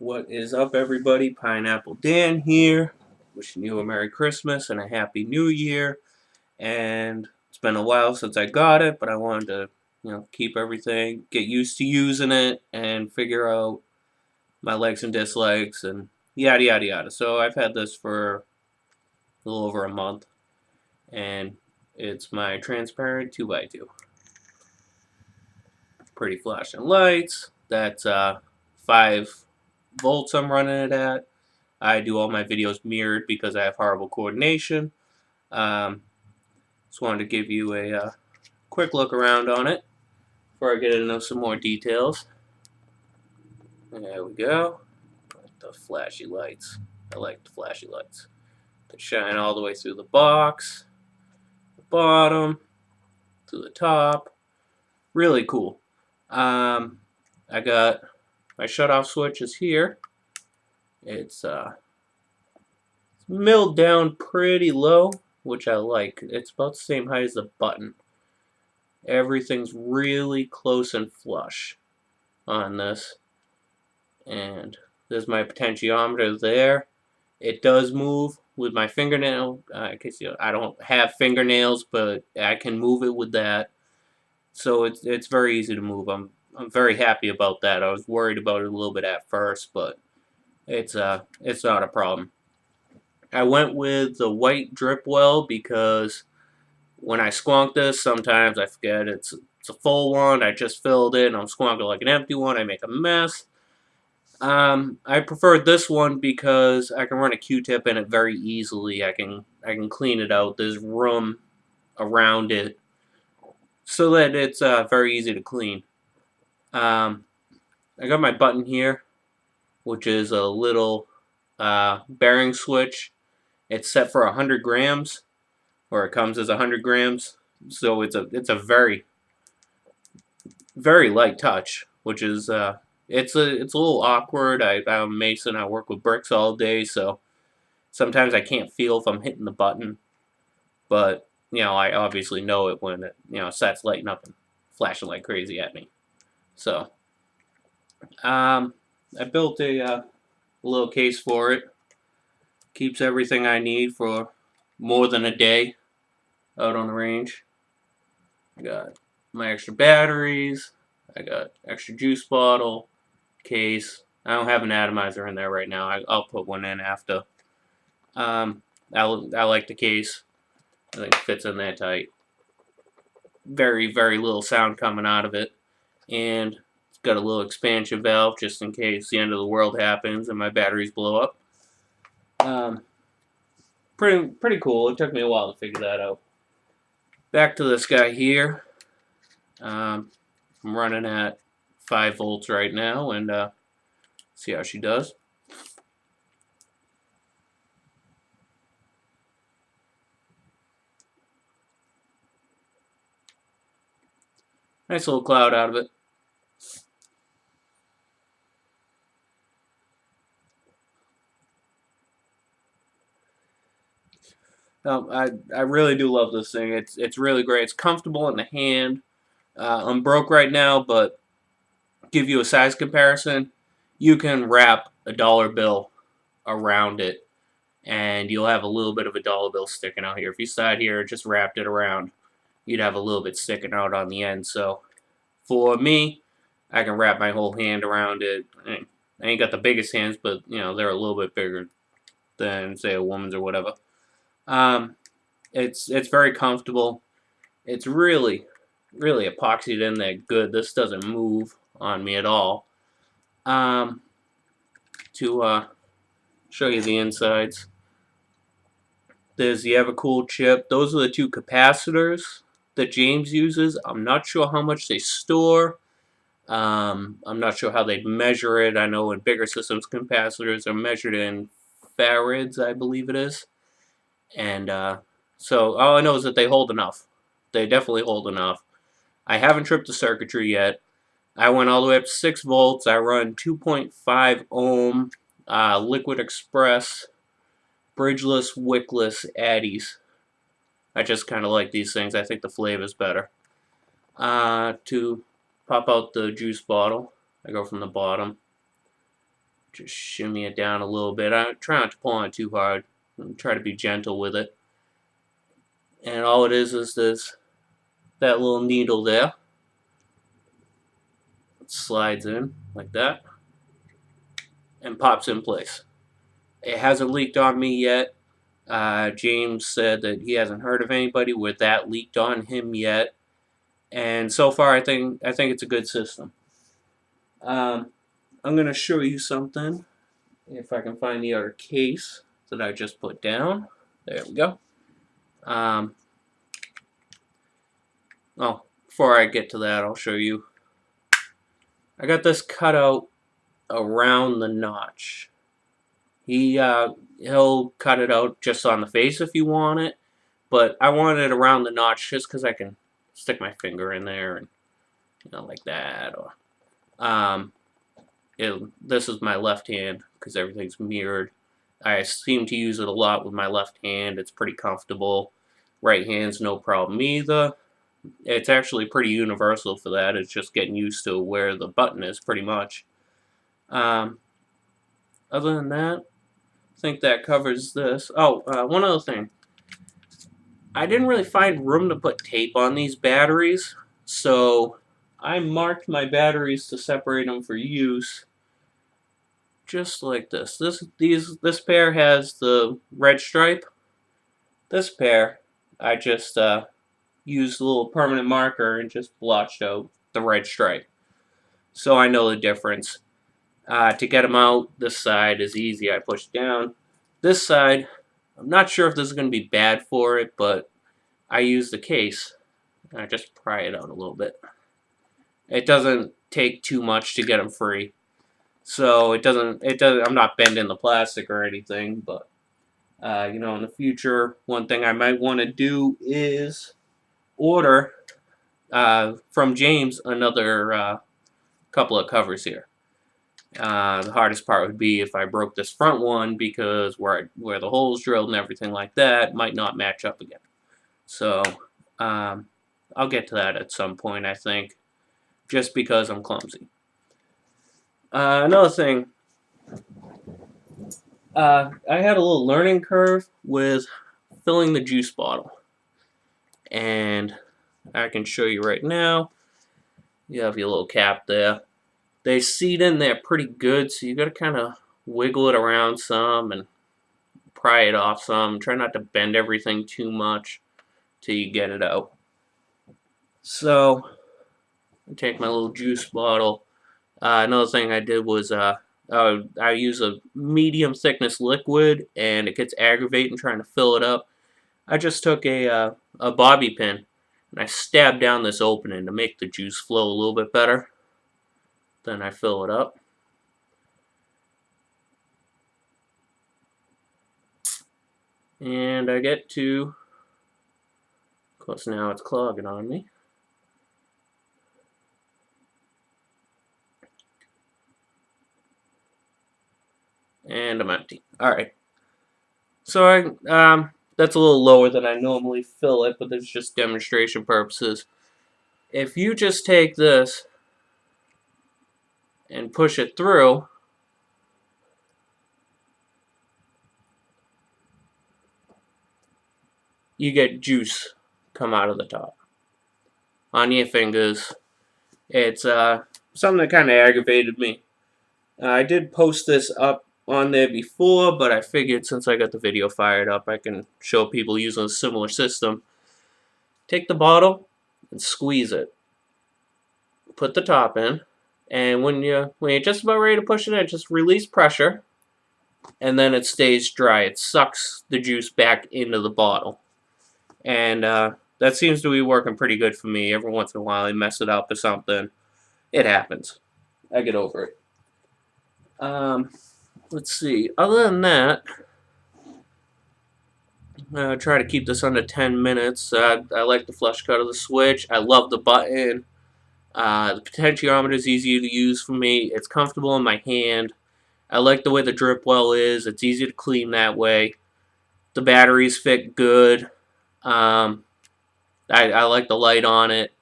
What is up, everybody? Pineapple Dan here, wishing you a Merry Christmas and a Happy New Year. And it's been a while since I got it, but I wanted to, keep everything, get used to using it, and figure out my likes and dislikes, and yada yada yada. So I've had this for a little over a month, and it's my transparent 2x2. Pretty flashing lights. That's 5 volts I'm running it at. I do all my videos mirrored because I have horrible coordination. Just wanted to give you a quick look around on it before I get into some more details. There we go. The flashy lights. I like the flashy lights. They shine all the way through the box, the bottom, to the top. Really cool. I got my shutoff switches here. It's milled down pretty low, which I like. It's about the same height as the button. Everything's really close and flush on this. And there's my potentiometer there. It does move with my fingernail. I don't have fingernails, but I can move it with that. So it's very easy to move. I'm very happy about that. I was worried about it a little bit at first, but it's not a problem. I went with the white drip well because when I squonk this, sometimes I forget it's a full one. I just filled it, and I'm squonking like an empty one. I make a mess. I prefer this one because I can run a Q-tip in it very easily. I can clean it out. There's room around it so that it's very easy to clean. I got my button here, which is a little bearing switch. It's set for 100 grams, or it comes as 100 grams. So it's a very, very light touch, which is it's a little awkward. I'm a mason. I work with bricks all day, so sometimes I can't feel if I'm hitting the button. But I obviously know it when it starts lighting up and flashing like crazy at me. So I built a little case for it. Keeps everything I need for more than a day out on the range. I got my extra batteries. I got extra juice bottle, case. I don't have an atomizer in there right now. I'll put one in after. I like the case. I think it fits in there tight. Very, very little sound coming out of it. And it's got a little expansion valve just in case the end of the world happens and my batteries blow up. Pretty cool. It took me a while to figure that out. Back to this guy here. I'm running at 5 volts right now, and see how she does. Nice little cloud out of it. I really do love this thing. It's really great. It's comfortable in the hand. I'm broke right now, but give you a size comparison. You can wrap a dollar bill around it, and you'll have a little bit of a dollar bill sticking out here. If you sat here and just wrapped it around, you'd have a little bit sticking out on the end. So for me, I can wrap my whole hand around it. I ain't got the biggest hands, but they're a little bit bigger than say a woman's or whatever. It's very comfortable. It's really epoxied in there good. This doesn't move on me at all. To show you the insides, there's the evercool chip. Those are the 2 capacitors that James uses. I'm not sure how much they store. I'm not sure how they measure it. I know in bigger systems, capacitors are measured in farads, I believe it is. And so all I know is that they hold enough. They definitely hold enough. I haven't tripped the circuitry yet. I went all the way up to 6 volts. I run 2.5 ohm liquid express bridgeless wickless addies. I just kind of like these things. I think the flavor's better. To pop out the juice bottle, I go from the bottom. Just shimmy it down a little bit. I try not to pull on it too hard. And try to be gentle with it. And all it is this that little needle there. It slides in like that and pops in place. It hasn't leaked on me yet. James said that he hasn't heard of anybody with that leaked on him yet, and so far I think it's a good system. I'm gonna show you something if I can find the other case that I just put down. There we go. Oh, before I get to that, I'll show you. I got this cut out around the notch. He'll cut it out just on the face if you want it, but I want it around the notch just because I can stick my finger in there and like that. Or this is my left hand because everything's mirrored. I seem to use it a lot with my left hand. It's pretty comfortable. Right hand's no problem either. It's actually pretty universal for that. It's just getting used to where the button is pretty much. Other than that, I think that covers this. Oh, one other thing. I didn't really find room to put tape on these batteries, so I marked my batteries to separate them for use, just like this. This pair has the red stripe. This pair, I just used a little permanent marker and just blotched out the red stripe, so I know the difference. To get them out, this side is easy. I push down. This side, I'm not sure if this is going to be bad for it, but I use the case and I just pry it out a little bit. It doesn't take too much to get them free, so it doesn't. I'm not bending the plastic or anything, but in the future, one thing I might want to do is order from James another couple of covers here. The hardest part would be if I broke this front one, because where the holes drilled and everything like that might not match up again. So I'll get to that at some point, I think, just because I'm clumsy. Another thing, I had a little learning curve with filling the juice bottle, and I can show you right now. You have your little cap there. They seat in there pretty good, so you got to kind of wiggle it around some and pry it off some. Try not to bend everything too much till you get it out. So I take my little juice bottle. Another thing I did was I use a medium thickness liquid, and it gets aggravating trying to fill it up. I just took a bobby pin and I stabbed down this opening to make the juice flow a little bit better. Then I fill it up. And I get to, of course now it's clogging on me. And I'm empty. Alright. So that's a little lower than I normally fill it, but that's just demonstration purposes. If you just take this and push it through, you get juice come out of the top on your fingers. It's something that kind of aggravated me. I did post this up on there before, but I figured since I got the video fired up, I can show people using a similar system. Take the bottle and squeeze it. Put the top in, and when you're just about ready to push it in, just release pressure, and then it stays dry. It sucks the juice back into the bottle, and that seems to be working pretty good for me. Every once in a while I mess it up or something. It happens. I get over it. Let's see. Other than that, try to keep this under 10 minutes. I like the flush cut of the switch. I love the button. The potentiometer is easy to use for me. It's comfortable in my hand. I like the way the drip well is. It's easy to clean that way. The batteries fit good. I like the light on it.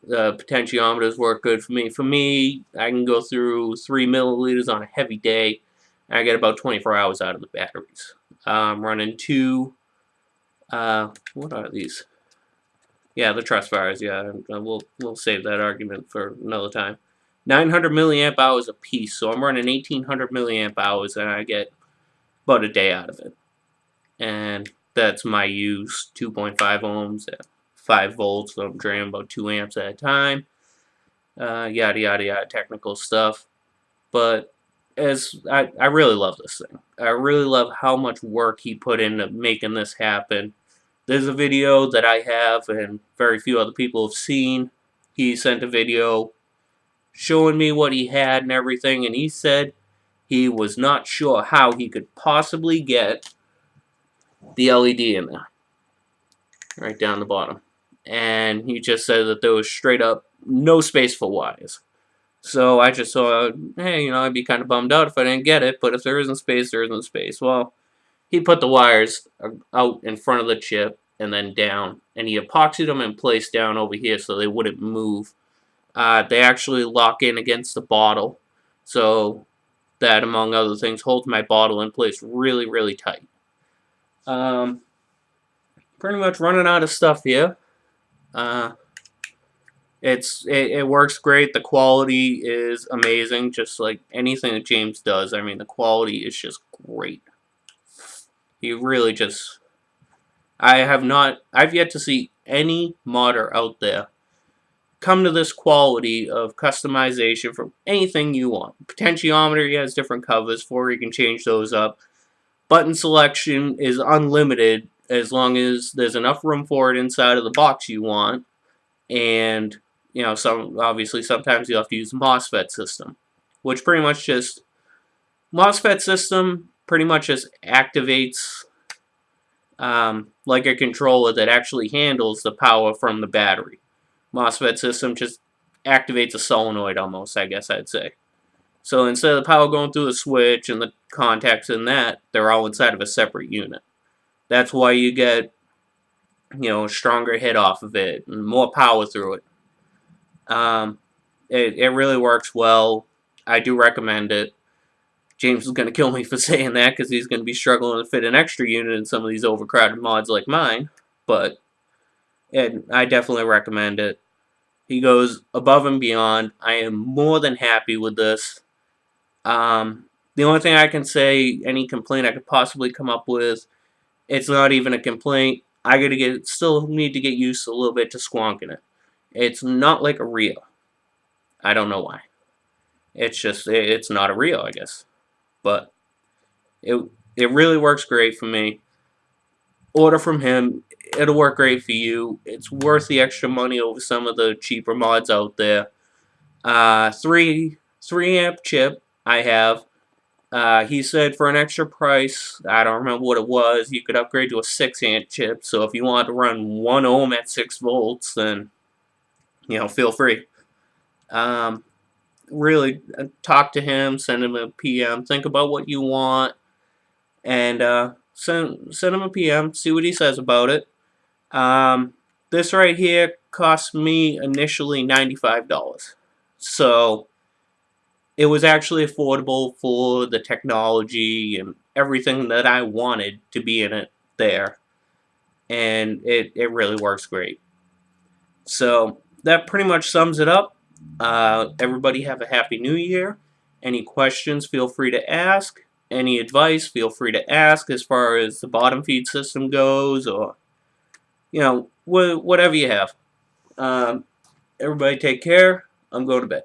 The potentiometers work good for me. For me, I can go through 3 milliliters on a heavy day. And I get about 24 hours out of the batteries. I'm running two, what are these? Yeah, the truss wires. Yeah, we'll save that argument for another time. 900 milliamp hours a piece, so I'm running 1800 milliamp hours, and I get about a day out of it. And that's my use, 2.5 ohms at 5 volts, so I'm draining about 2 amps at a time. Yada yada yada, technical stuff. But I really love this thing. I really love how much work he put into making this happen. There's a video that I have and very few other people have seen. He sent a video showing me what he had and everything, and he said he was not sure how he could possibly get the LED in there, right down the bottom. And he just said that there was straight up no space for wires. So I just thought, hey, I'd be kind of bummed out if I didn't get it, but if there isn't space, there isn't space. Well, he put the wires out in front of the chip and then down, and he epoxied them in place down over here so they wouldn't move. They actually lock in against the bottle, so that, among other things, holds my bottle in place really, really tight. Pretty much running out of stuff here. It works great. The quality is amazing, just like anything that James does. I mean, the quality is just great. He really just... I've yet to see any modder out there come to this quality of customization for anything you want. Potentiometer, he has different covers for, you can change those up. Button selection is unlimited as long as there's enough room for it inside of the box you want. And, obviously sometimes you have to use the MOSFET system, which pretty much just... MOSFET system pretty much just activates like a controller that actually handles the power from the battery. MOSFET system just activates a solenoid almost, I guess I'd say. So instead of the power going through the switch and the contacts in that, they're all inside of a separate unit. That's why you get, a stronger hit off of it and more power through it. It really works well. I do recommend it. James is going to kill me for saying that because he's going to be struggling to fit an extra unit in some of these overcrowded mods like mine. But I definitely recommend it. He goes above and beyond. I am more than happy with this. The only thing I can say, any complaint I could possibly come up with, it's not even a complaint. Still need to get used a little bit to squonking it. It's not like a Rio. I don't know why. It's just, it's not a Rio, I guess. But it really works great for me. Order from him. It'll work great for you. It's worth the extra money over some of the cheaper mods out there. 3 amp chip I have. He said for an extra price, I don't remember what it was, you could upgrade to a 6 amp chip. So if you want to run 1 ohm at 6 volts, then feel free. Really talk to him, send him a PM, think about what you want, and send him a PM, see what he says about it. This right here cost me initially $95. So it was actually affordable for the technology and everything that I wanted to be in it there. And it really works great. So that pretty much sums it up. Everybody have a happy new year. Any questions, feel free to ask. Any advice, feel free to ask as far as the bottom feed system goes, or whatever you have. Everybody take care. I'm going to bed.